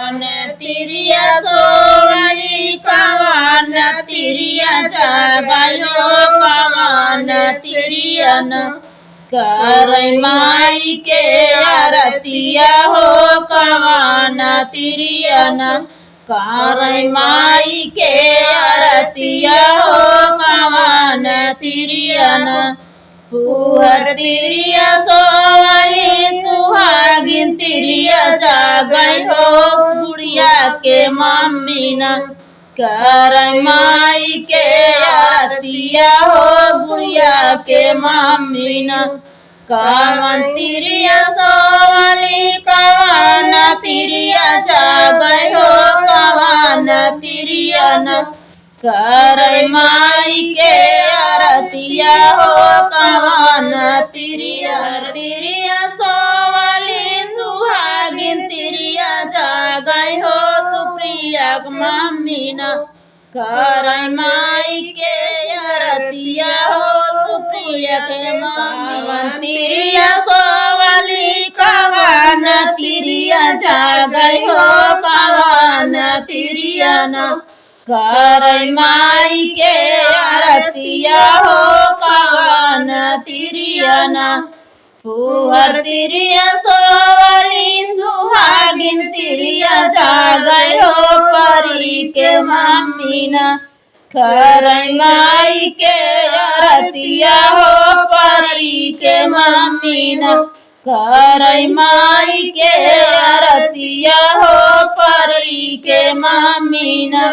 तिरिया सोवाली कवन तिरिया जगायो कवन तिरियन करई माई के आरतिया हो कवन तिरियन करई माई के आरतिया हो कवन तिरियन पुहर तिरिया सोवाली सुहागिन तिरिया जागई हो गुड़िया के मम्मी न करई माई के आरतिया हो गुड़िया के मम्मी न कवन तिरिया सोवाली कवन तिरिया जागई हो कवन तिरिया न करई माई के आरतिया हो कवन तिरिया तिरिया सोवाली सुहागिन तिरिया जागई हो सुप्रिया मम्मी न करई माई के आरतिया हो सुप्रिया के मम्मी तिरिया सोवाली कवन तिरिया जागई हो कवन तिरिया न करई माई के आरतिया हो कवन तिरिया न पुहर तिरिया सोवाली सुहागिन तिरिया जागई हो परी के मम्मी न करई माई के आरतिया हो परी के मम्मी न करई माई के आरतिया हो परी के मम्मी न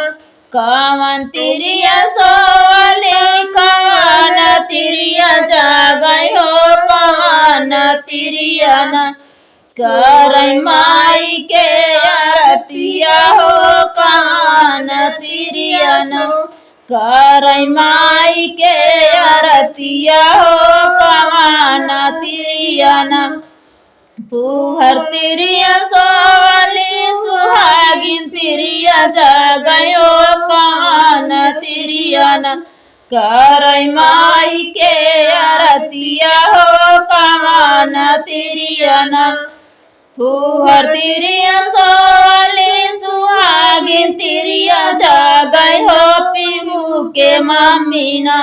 कवन तिरिया सोवाली कवन तिरिया जागई हो कवन तिरिया न करई माई के आरतिया हो कवन तिरिया न करई माई के आरतिया हो कवन तिरिया न पुहर तिरिया सोवाली सुहागिन तिरिया जागई हो कवन तिरिया न करई माई के आरतिया हो कवन तिरिया न पुहर तिरिया सोवाली सुहागिन तिरिया जागई हो पीहू के मम्मी न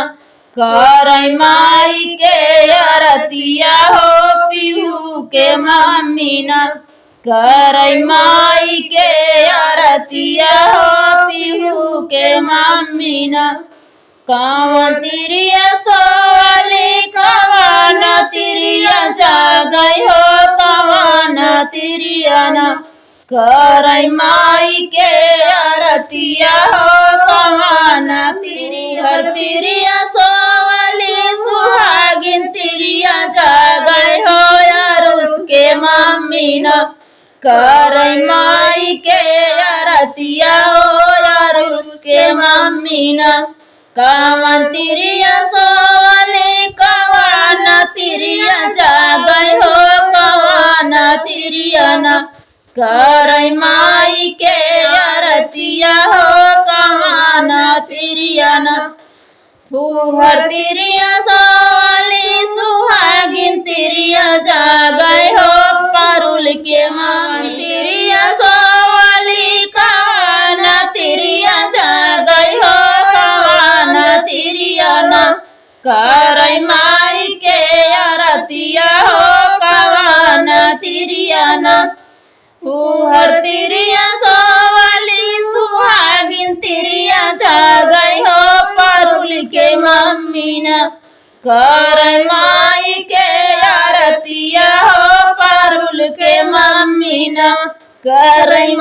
करई माई के आरतिया हो पीहू के मम्मी न करई माई के आरतिया हो पीहू के मम्मी न कवन तिरिया सोवाली कवन तिरिया जागई हो कवन तिरिया न करई माई के आरतिया हो कवन तिरिया तिरिया सोवाली सुहागिन तिरिया जागई हो यार उसके मम्मी न करई माई के आरतिया हो यार उसके मम्मी न कवन तिरिया सोवाली कवन तिरिया जागई हो कवन तिरिया न करई माई के आरतिया हो कवन तिरिया न पुहर तिरिया सोवाली सुहागिन तिरिया जागई हो पारुल के मम्मी तिरिया सोवाली कवन तिरिया जागई हो कवन तिरिया न करई माई के आरतिया हो कवन तिरिया न पुहर तिरिया सोवाली सुहागिन तिरिया जागई हो पारुल के मम्मी न करई माई के आरतिया हो पारुल के मम्मी न करई